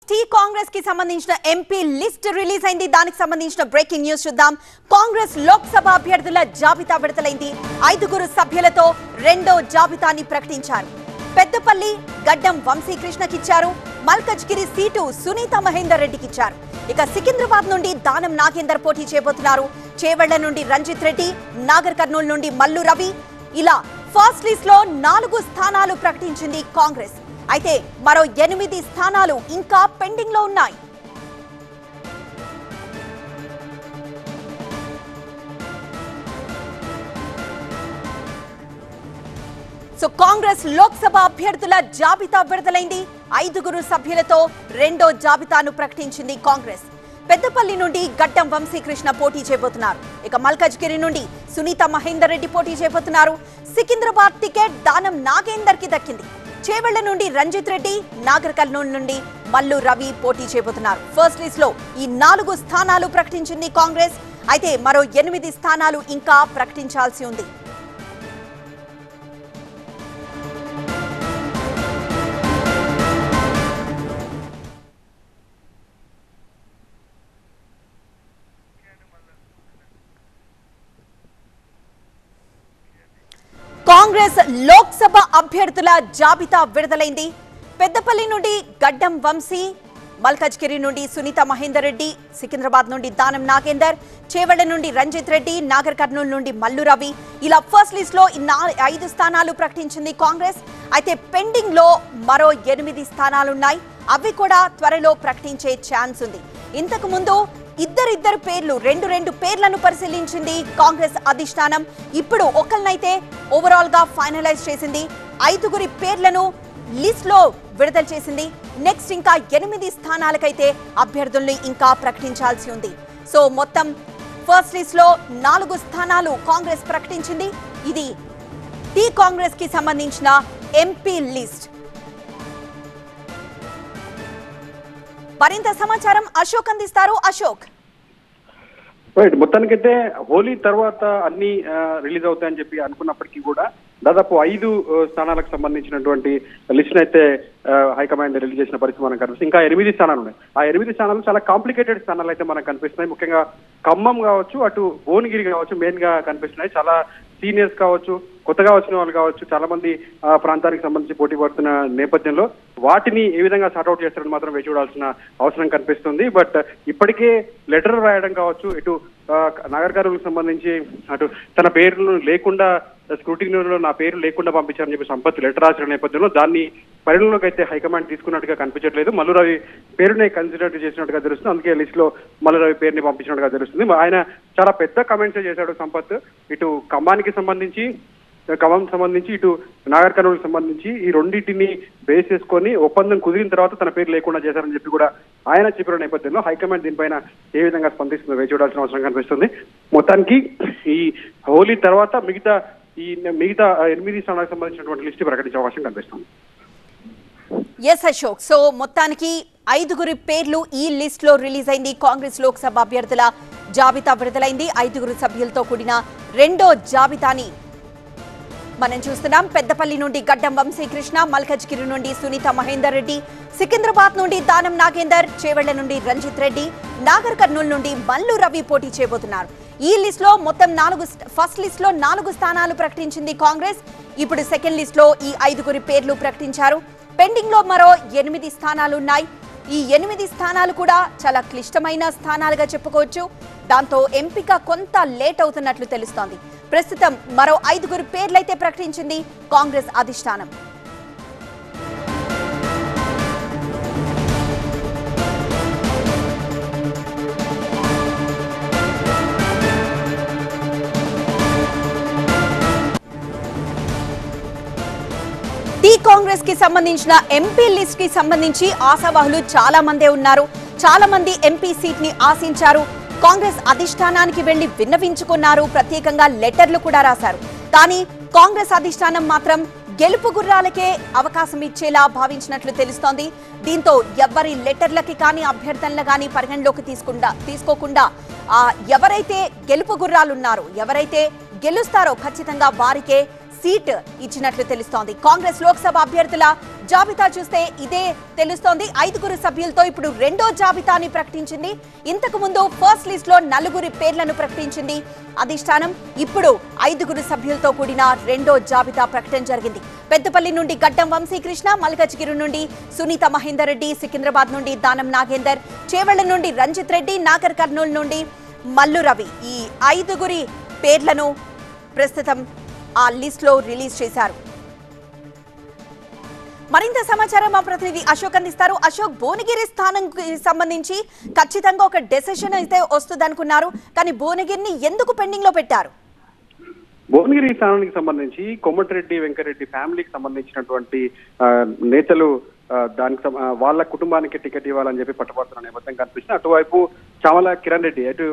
Tea Congress కి సంబంధించిన MP list release అయింది. దానికి సంబంధించిన బ్రేకింగ్ న్యూస్ చూద్దాం. కాంగ్రెస్ లోక్సభ అభ్యర్థుల జాబితా విడుదలైంది. 5 సభ్యులతో రెండో జాబితాని ప్రకటించారు. పెద్దపల్లి గడ్డం వంశీకృష్ణకిచ్చారు. మల్కజ్గిరి సీటు సునీత మహేందర్ రెడ్డికిచ్చారు. ఇక సికింద్రాబాద్ నుండి దానం నాగేందర్ పోటీ చేయబోతున్నారు. చేవెళ్ల నుండి రంజిత్ రెడ్డి, నాగర్ కర్నూల్ నుండి మల్లు రవి. ఇలా ఫస్ట్ లిస్ట్ లో 4 స్థానాలు ప్రకటించింది కాంగ్రెస్. అయితే మరో 8 స్థానాలు ఇంకా పెండింగ్ లో ఉన్నాయి. సో కాంగ్రెస్ లోక్సభ అభ్యర్థుల జాబితా విడుదలైంది. 5 సభ్యులతో రెండో జాబితాను ప్రకటించింది కాంగ్రెస్. పెద్దపల్లి నుండి గడ్డం వంశీకృష్ణ పోటీ చేయబోతున్నారు. ఇక మల్కజ్గిరి నుండి సునీత మహేందర్ రెడ్డి పోటీ చేయబోతున్నారు. సికింద్రాబాద్ టికెట్ దానం నాగేందర్ కి దక్కింది. చేవెళ్ల నుండి రంజిత్ రెడ్డి, నాగర్ కర్నూల్ నుండి మల్లు రవి పోటీ చేయబోతున్నారు. ఫస్ట్ లిస్ట్ లో ఈ 4 స్థానాలు ప్రకటించింది కాంగ్రెస్. అయితే మరో 8 స్థానాలు ఇంకా ప్రకటించాల్సి ఉంది. కాంగ్రెస్ లోక్సభ అభ్యర్థుల జాబితా విడుదలైంది. పెద్దపల్లి నుండి గడ్డం వంశీ, మల్కజ్గిరి నుండి సునీత మహేందర్ రెడ్డి, సికింద్రాబాద్ నుండి దానం నాగేందర్, చేవెళ్ల నుండి రంజిత్ రెడ్డి, నాగర్ కర్నూల్ నుండి మల్లు రవి. ఇలా ఫస్ట్ లిస్ట్ లో 5 స్థానాలు ప్రకటించింది కాంగ్రెస్. అయితే పెండింగ్ లో మరో 8 స్థానాలున్నాయి. అవి కూడా త్వరలో ప్రకటించే ఛాన్స్ ఉంది. ఇంతకు ముందు ఇద్దరు పేర్లు, రెండు పేర్లను పరిశీలించింది కాంగ్రెస్ అధిష్టానం. ఇప్పుడు ఒకరినైతే ఓవరాల్ గా ఫైనలైజ్ చేసింది. 5 పేర్లను లిస్ట్ లో విడుదల చేసింది. నెక్స్ట్ ఇంకా 8 స్థానాలకైతే అభ్యర్థుల్ని ఇంకా ప్రకటించాల్సి ఉంది. సో మొత్తం ఫస్ట్ లిస్ట్ లో 4 స్థానాలు కాంగ్రెస్ ప్రకటించింది. ఇది టీ కాంగ్రెస్ కి సంబంధించిన ఎంపీ లిస్ట్. మరింత సమాచారం అశోక్ అందిస్తారు. అశోక్, మొత్తానికైతే హోలీ తర్వాత అన్ని రిలీజ్ అవుతాయని చెప్పి అనుకున్నప్పటికీ కూడా దాదాపు 5 స్థానాలకు సంబంధించినటువంటి లిస్ట్ అయితే హైకమాండ్ రిలీజ్ చేసిన పరిస్థితి మనకు కనిపిస్తుంది. ఇంకా 8 స్థానాలు ఉన్నాయి. ఆ 8 స్థానాలు చాలా కాంప్లికేటెడ్ స్థానాలు అయితే మనకు కనిపిస్తున్నాయి. ముఖ్యంగా ఖమ్మం కావచ్చు, అటు భువనగిరి కావచ్చు మెయిన్ గా కనిపిస్తున్నాయి. చాలా సీనియర్స్ కావచ్చు, కొత్తగా వచ్చిన వాళ్ళు కావచ్చు, చాలా మంది ప్రాంతానికి సంబంధించి పోటీ పడుతున్న నేపథ్యంలో వాటిని ఏ విధంగా సార్ట్అవుట్ చేస్తారని మాత్రం వేచి చూడాల్సిన అవసరం కనిపిస్తుంది. బట్ ఇప్పటికే లెటర్ రాయడం కావచ్చు, ఇటు నాగర్ కర్నూలుకు సంబంధించి అటు తన పేర్లు లేకుండా స్క్రూటినీలో నా పేరు లేకుండా పంపించారని చెప్పి సంపత్ లెటర్ రాసిన నేపథ్యంలో దాన్ని పరిగణలోకి అయితే హైకమాండ్ తీసుకున్నట్టుగా కనిపించట్లేదు. మల్లు రవి పేరునే కన్సిడర్ చేసినట్టుగా తెలుస్తుంది. అందుకే లిస్ట్ లో మల్లు రవి పేరుని పంపించినట్టుగా తెలుస్తుంది. ఆయన చాలా పెద్ద కమెంట్స్ చేశాడు సంపత్. ఇటు ఖమ్మానికి సంబంధించి, ఇటు నాగర్ కర్నూలుకి సంబంధించి ఈ రెండింటిని బేస్ చేసుకొని ఒప్పందం కుదిరిన తర్వాత తన పేరు లేకుండా చేశారని చెప్పి కూడా ఆయన చెప్పిన నేపథ్యంలో హైకమాండ్ దీనిపైన ఏ విధంగా స్పందిస్తుందో వేచి చూడాల్సిన అవసరం కనిపిస్తుంది. మొత్తానికి ఈ హోలీ తర్వాత మిగతా 8 స్థానాలకు సంబంధించినటువంటి లిస్ట్ ప్రకటించే అవకాశం కనిపిస్తుంది. ఎస్ అశోక్, సో మొత్తానికి 5 పేర్లు ఈ లిస్ట్ లో రిలీజ్ అయింది. కాంగ్రెస్ లోక్సభ అభ్యర్థుల జాబితా విడుదలైంది. 5 సభ్యులతో కూడిన రెండో జాబితాని మనం చూస్తున్నాం. పెద్దపల్లి నుండి గడ్డం వంశీకృష్ణ, మల్కజ్గిరి నుండి సునీత మహేందర్ రెడ్డి, సికింద్రాబాద్ నుండి దానం నాగేందర్, చేవెళ్ల నుండి రంజిత్ రెడ్డి, నాగర్ కర్నూల్ నుండి మల్లు రవి పోటీ చేయబోతున్నారు. ఈ లిస్ట్ లో మొత్తం ఫస్ట్ లిస్ట్ లో 4 స్థానాలు ప్రకటించింది కాంగ్రెస్. ఇప్పుడు సెకండ్ లిస్ట్ లో ఈ 5 పేర్లు ప్రకటించారు. పెండింగ్ లో మరో 8 స్థానాలు ఉన్నాయి. ఈ 8 స్థానాలు కూడా చాలా క్లిష్టమైన స్థానాలుగా చెప్పుకోవచ్చు. దాంతో ఎంపిక కొంత లేట్ అవుతున్నట్లు తెలుస్తోంది. ప్రస్తుతం మరో 5 పేర్లైతే ప్రకటించింది కాంగ్రెస్ అధిష్టానం. టీ కాంగ్రెస్ కి సంబంధించిన ఎంపీ లిస్ట్ కి సంబంధించి ఆశావాహులు చాలా మందే ఉన్నారు. చాలా మంది ఎంపీ సీట్ ని ఆశించారు. కాంగ్రెస్ అధిష్టానానికి వెళ్లి విన్నవించుకున్నారు. ప్రత్యేకంగా లెటర్లు కూడా రాశారు. కానీ కాంగ్రెస్ అధిష్టానం మాత్రం గెలుపు గుర్రాలకే అవకాశం ఇచ్చేలా భావించినట్లు తెలుస్తోంది. దీంతో ఎవరి లెటర్లకి కానీ అభ్యర్థనలు కానీ పరిగణలోకి తీసుకోకుండా ఎవరైతే గెలుపు గుర్రాలు ఉన్నారో, ఎవరైతే గెలుస్తారో ఖచ్చితంగా వారికే సీట్ ఇచ్చినట్లు తెలుస్తోంది. కాంగ్రెస్ లోక్సభ అభ్యర్థుల జాబితా చూస్తే ఇదే తెలుస్తోంది. 5 సభ్యులతో ఇప్పుడు రెండో జాబితాని ప్రకటించింది. ఇంతకు ముందు ఫస్ట్ లిస్ట్ లో 4 పేర్లను ప్రకటించింది అధిష్టానం. ఇప్పుడు 5 సభ్యులతో కూడిన రెండో జాబితా ప్రకటన జరిగింది. పెద్దపల్లి నుండి గడ్డం వంశీకృష్ణ, మల్కజ్గిరి నుండి సునీత మహేందర్ రెడ్డి, సికింద్రాబాద్ నుండి దానం నాగేందర్, చేవెళ్ల నుండి రంజిత్ రెడ్డి, నాగర్ కర్నూలు నుండి మల్లు రవి. ఈ 5 పేర్లను ప్రస్తుతం ఆ లిస్ట్ లో రిలీజ్ చేశారు. మరింత సమాచారం మా ప్రతినిధి అశోక్ అందిస్తారు. అశోక్, భువనగిరి స్థానంకి సంబంధించి ఖచ్చితంగా ఒక డెసిషన్ అయితే వస్తుంది అనుకున్నారు, కానీ భువనగిరిని ఎందుకు పెండింగ్ లో పెట్టారు? భువనగిరి స్థానానికి సంబంధించి కోమటిరెడ్డి వెంకరెడ్డి ఫ్యామిలీకి సంబంధించినటువంటి నేతలు దానికి వాళ్ళ కుటుంబానికి టికెట్ ఇవ్వాలని చెప్పి పట్టుబడుతున్న నేపథ్యం కనిపిస్తుంది. అటువైపు చామల కిరణ్ రెడ్డి, అటు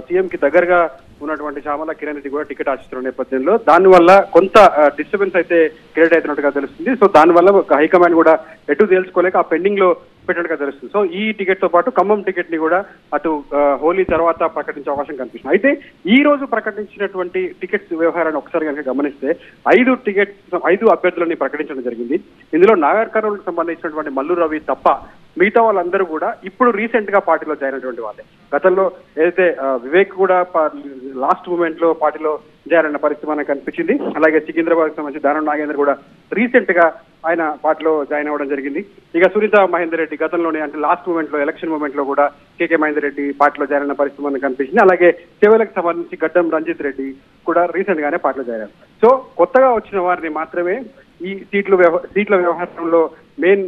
సీఎం కి దగ్గరగా ఉన్నటువంటి చామల కిరణ్ రెడ్డి కూడా టికెట్ ఆశిస్తున్న నేపథ్యంలో దానివల్ల కొంత డిస్టర్బెన్స్ అయితే క్రియేట్ అవుతున్నట్టుగా తెలుస్తుంది. సో దానివల్ల హైకమాండ్ కూడా ఎటు తెలుసుకోలేక ఆ పెండింగ్ లో పెట్టినట్టుగా తెలుస్తుంది. సో ఈ టికెట్ తో పాటు ఖమ్మం టికెట్ ని కూడా అటు హోలీ తర్వాత ప్రకటించే అవకాశం కనిపిస్తుంది. అయితే ఈ రోజు ప్రకటించినటువంటి టికెట్స్ వ్యవహారాన్ని ఒకసారి కనుక గమనిస్తే 5 అభ్యర్థులని ప్రకటించడం జరిగింది. ఇందులో నాగర్ కర్నూలుకు సంబంధించినటువంటి మల్లు రవి తప్ప మిగతా వాళ్ళందరూ కూడా ఇప్పుడు రీసెంట్ గా పార్టీలో జాయిన్ అయినటువంటి వాళ్ళే. గతంలో ఏదైతే వివేక్ కూడా లాస్ట్ మూమెంట్ లో పార్టీలో జాయిన్ అయిన పరిస్థితి మనకు కనిపించింది. అలాగే సికింద్రాబాద్ సంబంధించి దానం నాగేందర్ కూడా రీసెంట్ గా ఆయన పార్టీలో జాయిన్ అవ్వడం జరిగింది. ఇక సునీత మహేందర్ రెడ్డి గతంలోనే అంటే లాస్ట్ మూమెంట్ లో ఎలక్షన్ మూమెంట్ లో కూడా కేకే మహేందర్ రెడ్డి పార్టీలో జాయిన్ అయిన పరిస్థితి మనకు కనిపించింది. అలాగే చెవెలకు సంబంధించి గడ్డం రంజిత్ రెడ్డి కూడా రీసెంట్ గానే పార్టీలో జాయిన్ అయ్యారు. సో కొత్తగా వచ్చిన వారిని మాత్రమే ఈ సీట్ల వ్యవహారంలో మెయిన్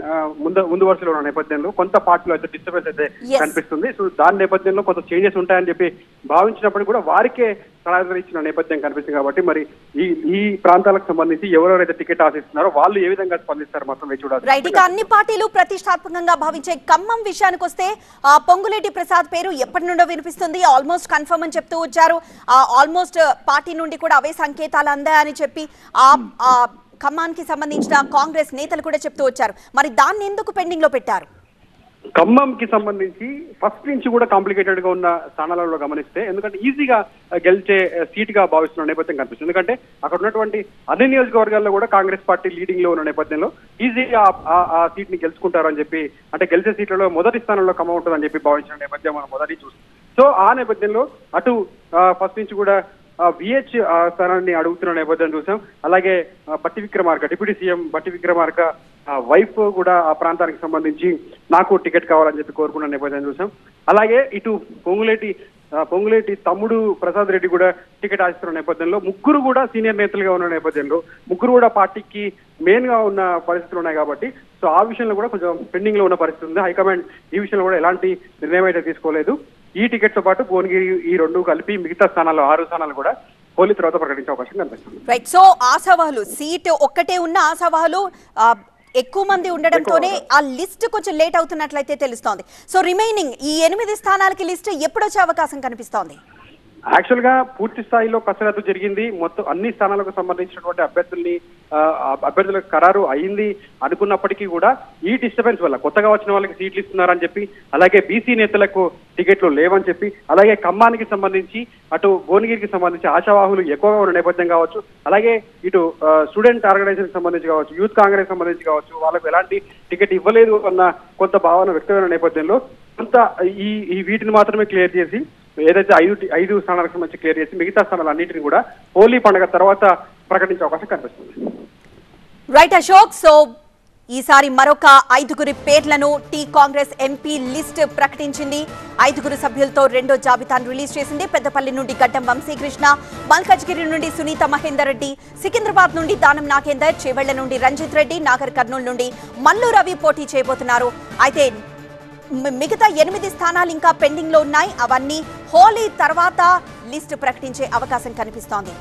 ముందు వరుసలో ఉన్న నేపథ్యంలో కొంత పార్టీలో అయితే డిస్టర్బెన్స్ అయితే కనిపిస్తుంది. సో దాని నేపథ్యంలో కొంత చేంజెస్ ఉంటాయని చెప్పి భావించినప్పుడు కూడా వారికే ప్రాధాన్యత ఇచ్చిన నేపథ్యం కనిపిస్తుంది. కాబట్టి మరి ఈ ప్రాంతాలకు సంబంధించి ఎవరెవరైతే టికెట్ ఆశిస్తున్నారో వాళ్ళు ఏ విధంగా స్పందిస్తారు మాత్రం వేచి చూడాలి. రైట్, ఇక అన్ని పార్టీలు ప్రతిష్టాత్మకంగా భావించే ఖమ్మం విషయానికి వస్తే పొంగులేటి ప్రసాద్ పేరు ఎప్పటి నుండో వినిపిస్తుంది. ఆల్మోస్ట్ కన్ఫర్మ్ అని చెప్తూ వచ్చారు. ఆల్మోస్ట్ పార్టీ నుండి కూడా అవే సంకేతాలు అందాయని చెప్పి ఖమ్మానికి సంబంధించిన కాంగ్రెస్ నేతలు కూడా చెప్తూ వచ్చారు. మరి దాన్ని ఎందుకు పెండింగ్ లో పెట్టారు? ఖమ్మంకి సంబంధించి ఫస్ట్ నుంచి కూడా కాంప్లికేటెడ్ గా ఉన్న స్థానాలలో గమనిస్తే ఎందుకంటే ఈజీగా గెలిచే సీట్ గా భావిస్తున్న నేపథ్యం కనిపిస్తుంది. ఎందుకంటే అక్కడ ఉన్నటువంటి అన్ని నియోజకవర్గాల్లో కూడా కాంగ్రెస్ పార్టీ లీడింగ్ లో ఉన్న నేపథ్యంలో ఈజీగా ఆ సీట్ ని గెలుచుకుంటారని చెప్పి, అంటే గెలిచే సీట్లలో మొదటి స్థానంలో ఖమ్మం ఉంటుందని చెప్పి భావించిన నేపథ్యం మనం మొదటి చూస్తాం. సో ఆ నేపథ్యంలో అటు ఫస్ట్ నుంచి కూడా విహెచ్ స్థానాన్ని అడుగుతున్న నేపథ్యం చూసాం. అలాగే బట్టి విక్రమార్క, డిప్యూటీ సీఎం బట్టి విక్రమార్క వైఫ్ కూడా ఆ ప్రాంతానికి సంబంధించి నాకు టికెట్ కావాలని చెప్పి కోరుకున్న నేపథ్యం చూసాం. అలాగే ఇటు పొంగులేటి తమ్ముడు ప్రసాద్ రెడ్డి కూడా టికెట్ ఆశిస్తున్న నేపథ్యంలో ముగ్గురు కూడా సీనియర్ నేతలుగా ఉన్న నేపథ్యంలో ముగ్గురు కూడా పార్టీకి మెయిన్ గా ఉన్న పరిస్థితులు ఉన్నాయి. కాబట్టి సో ఆ విషయంలో కూడా కొంచెం పెండింగ్ లో ఉన్న పరిస్థితి ఉంది. హైకమాండ్ ఈ విషయంలో కూడా ఎలాంటి నిర్ణయం అయితే తీసుకోలేదు. ఈ టికెట్ తో పాటు భువనగిరి ఈ 2 కలిపి మిగతా స్థానాలు 6 స్థానాలు కూడా హోలీ తర్వాత ప్రకటించే అవకాశం కనిపిస్తుంది. రైట్, సో ఆశావాహులు సీట్ ఒక్కటే ఉన్న ఆశావాహులు ఎక్కువ మంది ఉండడంతోనే ఆ లిస్ట్ కొంచెం లేట్ అవుతున్నట్లయితే తెలుస్తోంది. సో రిమైనింగ్ ఈ 8 స్థానాలకి లిస్ట్ ఎప్పుడు వచ్చే అవకాశం కనిపిస్తోంది? యాక్చువల్ గా పూర్తి స్థాయిలో కసరత్తు జరిగింది. మొత్తం అన్ని స్థానాలకు సంబంధించినటువంటి అభ్యర్థులకు ఖరారు అయింది అనుకున్నప్పటికీ కూడా ఈ డిస్టర్బెన్స్ వల్ల కొత్తగా వచ్చిన వాళ్ళకి సీట్లు ఇస్తున్నారని చెప్పి, అలాగే బీసీ నేతలకు టికెట్లు లేవని చెప్పి, అలాగే ఖమ్మానికి సంబంధించి అటు భువనగిరికి సంబంధించి ఆశావాహులు ఎక్కువగా ఉన్న నేపథ్యం కావచ్చు, అలాగే ఇటు స్టూడెంట్ ఆర్గనైజేషన్ సంబంధించి కావచ్చు, యూత్ కాంగ్రెస్ సంబంధించి కావచ్చు, వాళ్ళకు ఎలాంటి టికెట్ ఇవ్వలేదు అన్న కొంత భావన వ్యక్తమైన నేపథ్యంలో కొంత ఈ వీటిని మాత్రమే క్లియర్ చేసి ఏదైతే 5 స్థానాలకు సంబంధించి క్లియర్ చేసి మిగతా స్థానాలు అన్నింటినీ కూడా హోలీ పండుగ తర్వాత ప్రకటించే అవకాశం కనిపిస్తుంది. రైట్ అశోక్, సో ఈసారి మరొక 5 పేర్లను కాంగ్రెస్ ఎంపీ లిస్ట్ ప్రకటించింది. 5 సభ్యులతో రెండో జాబితాను రిలీజ్ చేసింది. పెద్దపల్లి నుండి గడ్డం వంశీకృష్ణ, మల్కజ్గిరి నుండి సునీత మహేందర్ రెడ్డి, సికింద్రాబాద్ నుండి దానం నాగేందర్, చేవెళ్ల నుండి రంజిత్ రెడ్డి, నాగర్ కర్నూలు నుండి మల్లు రవి పోటీ చేయబోతున్నారు. అయితే మిగతా 8 స్థానాలు ఇంకా పెండింగ్ లో ఉన్నాయి. అవన్నీ హోలీ తర్వాత లిస్ట్ ప్రకటించే అవకాశం కనిపిస్తోంది.